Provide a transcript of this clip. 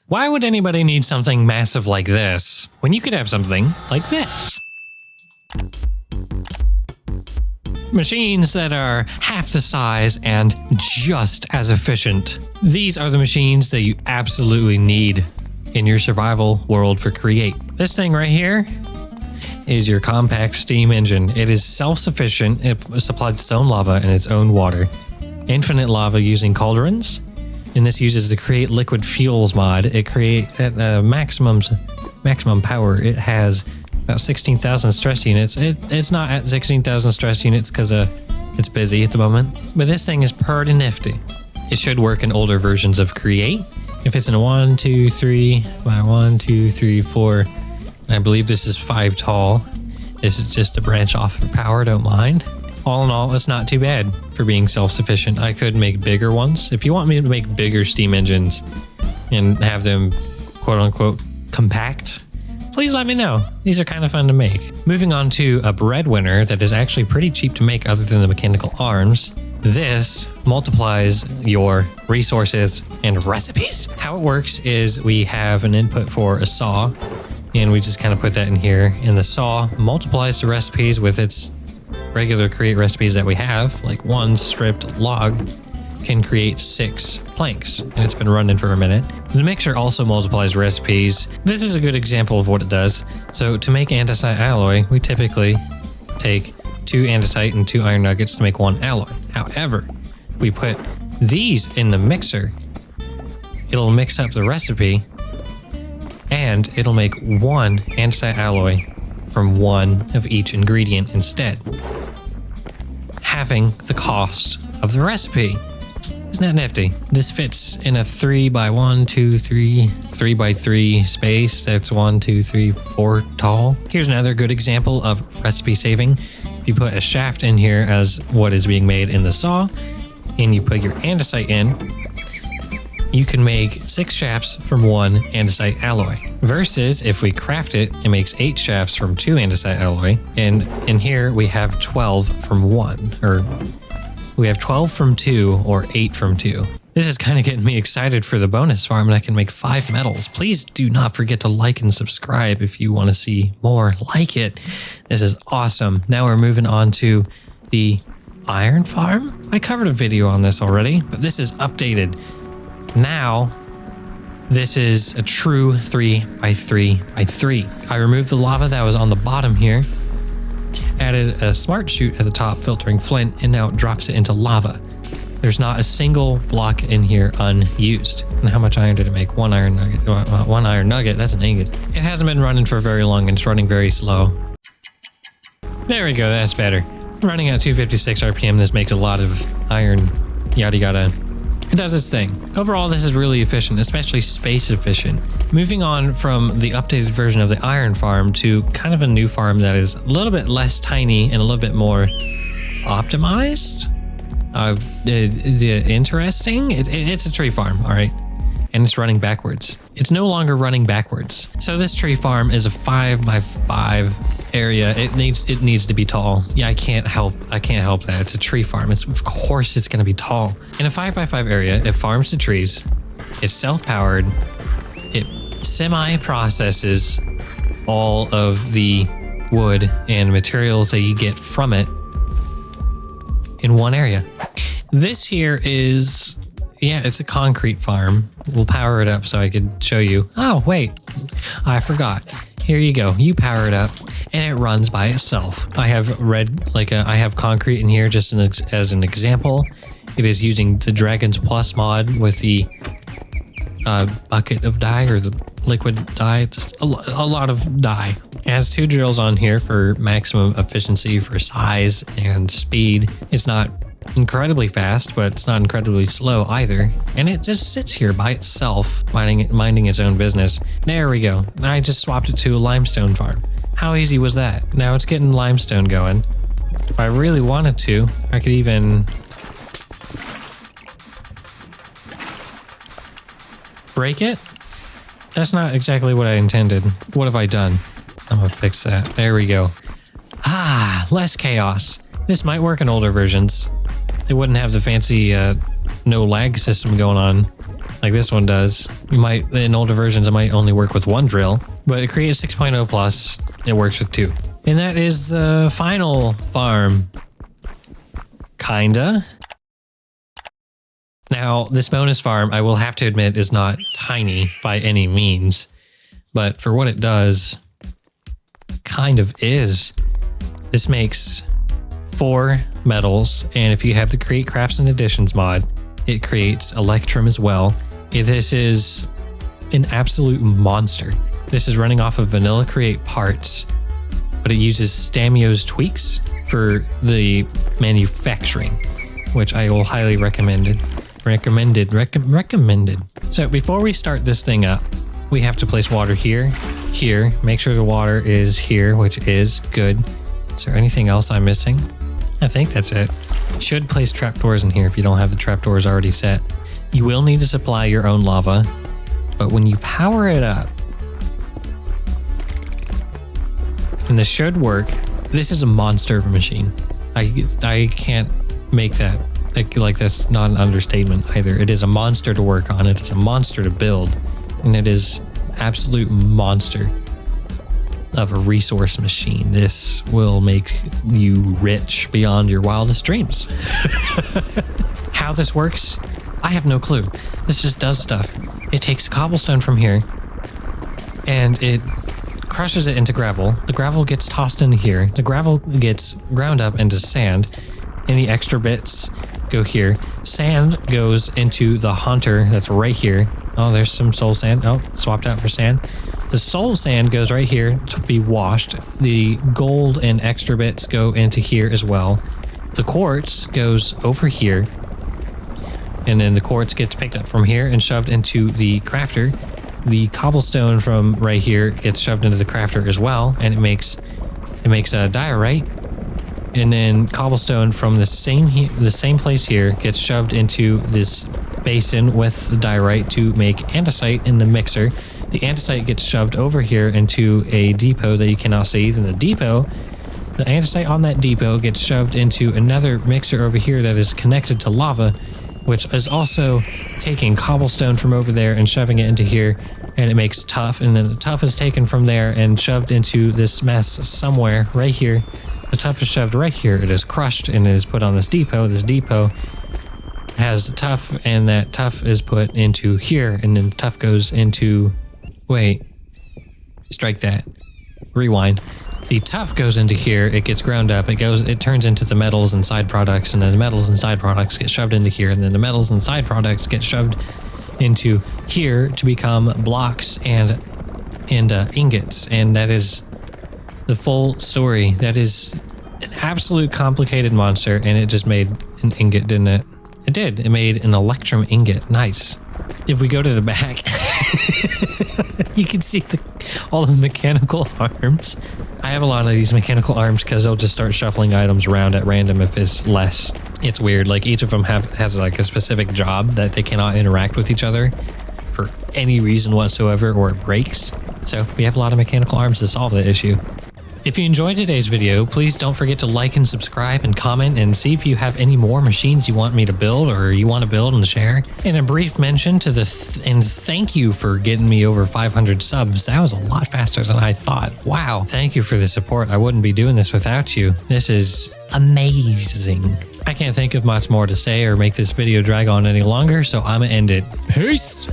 Why would anybody need something massive like this when you could have something like this? Machines that are half the size and just as efficient. These are the machines that you absolutely need in your survival world for Create. This thing right here is your compact steam engine. It is self-sufficient. It supplies its own lava and its own water. Infinite lava using cauldrons. And this uses the Create Liquid Fuels mod. It creates at maximum power. It has about 16,000 stress units. It's not at 16,000 stress units because it's busy at the moment. But this thing is pretty nifty. It should work in older versions of Create. If it's in a 1, 2, 3 by 1, 2, 3, 4, and I believe this is 5 tall. This is just a branch off for power, don't mind. All in all, it's not too bad for being self-sufficient. I could make bigger ones. If you want me to make bigger steam engines and have them quote unquote compact, please let me know. These are kind of fun to make. Moving on to a breadwinner that is actually pretty cheap to make other than the mechanical arms. This multiplies your resources and recipes. How it works is we have an input for a saw, and we just kind of put that in here, and the saw multiplies the recipes with its regular Create recipes that we have. Like one stripped log can create 6 planks, and it's been running for a minute. The mixer also multiplies recipes. This is a good example of what it does. So to make andesite alloy, we typically take 2 andesite and 2 iron nuggets to make 1 alloy. However, if we put these in the mixer, it'll mix up the recipe and it'll make 1 andesite alloy from 1 of each ingredient instead, halving the cost of the recipe. Isn't that nifty? This fits in a 3 by 1, 2, 3, 3 by 3 space. That's 1, 2, 3, 4 tall. Here's another good example of recipe saving. If you put a shaft in here as what is being made in the saw, and you put your andesite in, you can make 6 shafts from 1 andesite alloy. Versus if we craft it, it makes 8 shafts from 2 andesite alloy. And in here we have 12 from 1, or we have 12 from 2 or 8 from 2. This is kind of getting me excited for the bonus farm, and I can make 5 metals. Please do not forget to like and subscribe if you want to see more like it. This is awesome. Now we're moving on to the iron farm. I covered a video on this already, but this is updated. Now, this is a true 3 by 3 by 3. I removed the lava that was on the bottom here, added a smart chute at the top filtering flint, and now it drops it into lava. There's not a single block in here unused. And how much iron did it make? 1 iron nugget. 1 iron nugget, that's an ingot. It hasn't been running for very long and it's running very slow. There we go, that's better. Running at 256 RPM, this makes a lot of iron, yada yada. It does its thing. Overall, this is really efficient, especially space efficient. Moving on from the updated version of the iron farm to kind of a new farm that is a little bit less tiny and a little bit more optimized. Interesting. It's a tree farm, all right, and it's running backwards. It's no longer running backwards. So this tree farm is a 5 by 5 area. It needs to be tall. Yeah, I can't help that. It's a tree farm. Of course it's going to be tall. In a 5 by 5 area, it farms the trees. It's self-powered. It semi-processes all of the wood and materials that you get from it in one area. This here is, yeah, it's a concrete farm. We'll power it up so I could show you. Oh, wait, I forgot. Here you go. You power it up and it runs by itself. I have I have concrete in here just as an example. It is using the Dragons Plus mod with the bucket of dye, or the liquid dye, just a lot of dye. It has 2 drills on here for maximum efficiency for size and speed. It's not incredibly fast, but it's not incredibly slow either. And it just sits here by itself, minding its own business. There we go. I just swapped it to a limestone farm. How easy was that? Now it's getting limestone going. If I really wanted to, I could even break it. That's not exactly what I intended. What have I done? I'm gonna fix that. There we go. Ah, less chaos. This might work in older versions. It wouldn't have the fancy no lag system going on like this one does. You might, in older versions, it might only work with one drill, but it creates 6.0 plus. It works with 2. And that is the final farm. Kinda. Now, this bonus farm, I will have to admit, is not tiny by any means, but for what it does, kind of is. This makes 4 metals, and if you have the Create Crafts and Additions mod, it creates Electrum as well. This is an absolute monster. This is running off of Vanilla Create parts, but it uses Stamio's tweaks for the manufacturing, which I will highly recommend. Recommended. So before we start this thing up, we have to place water here, here, make sure the water is here, which is good. Is there anything else I'm missing? I think that's it. You should place trapdoors in here if you don't have the trapdoors already set. You will need to supply your own lava, but when you power it up, and this should work, this is a monster of a machine. I can't make that, like that's not an understatement either. It is a monster to work on, it is a monster to build, and it is absolute monster of a resource machine. This will make you rich beyond your wildest dreams. How this works, I have no clue. This just does stuff. It takes cobblestone from here and it crushes it into gravel. The gravel gets tossed into here. The gravel gets ground up into sand. Any extra bits go here. Sand goes into the haunter that's right here. Oh, there's some soul sand. Oh, swapped out for sand. The soul sand goes right here to be washed. The gold and extra bits go into here as well. The quartz goes over here. And then the quartz gets picked up from here and shoved into the crafter. The cobblestone from right here gets shoved into the crafter as well. And it makes a diorite. And then cobblestone from the same place here gets shoved into this basin with the diorite to make andesite in the mixer. The andesite gets shoved over here into a depot that you cannot see. And the andesite on that depot gets shoved into another mixer over here that is connected to lava, which is also taking cobblestone from over there and shoving it into here, and it makes tuff. And then the tuff is taken from there and shoved into this mess somewhere right here. The tuff is shoved right here. It is crushed and it is put on this depot. This depot has the tuff, and that tuff is put into here, and then the tuff goes into... Wait, strike that. Rewind. The tuff goes into here, it gets ground up, it turns into the metals and side products, and then the metals and side products get shoved into here, and then the metals and side products get shoved into here to become blocks and ingots, and that is the full story. That is an absolute complicated monster, and it just made an ingot, didn't it? It did. It made an electrum ingot. Nice. If we go to the back, you can see all the mechanical arms. I have a lot of these mechanical arms because they'll just start shuffling items around at random if it's less. It's weird. Like each of them has like a specific job that they cannot interact with each other for any reason whatsoever, or it breaks. So we have a lot of mechanical arms to solve that issue. If you enjoyed today's video, please don't forget to like and subscribe and comment, and see if you have any more machines you want me to build or you want to build and share. And a brief mention to and thank you for getting me over 500 subs. That was a lot faster than I thought. Wow. Thank you for the support. I wouldn't be doing this without you. This is amazing. I can't think of much more to say or make this video drag on any longer, so I'm gonna end it. Peace.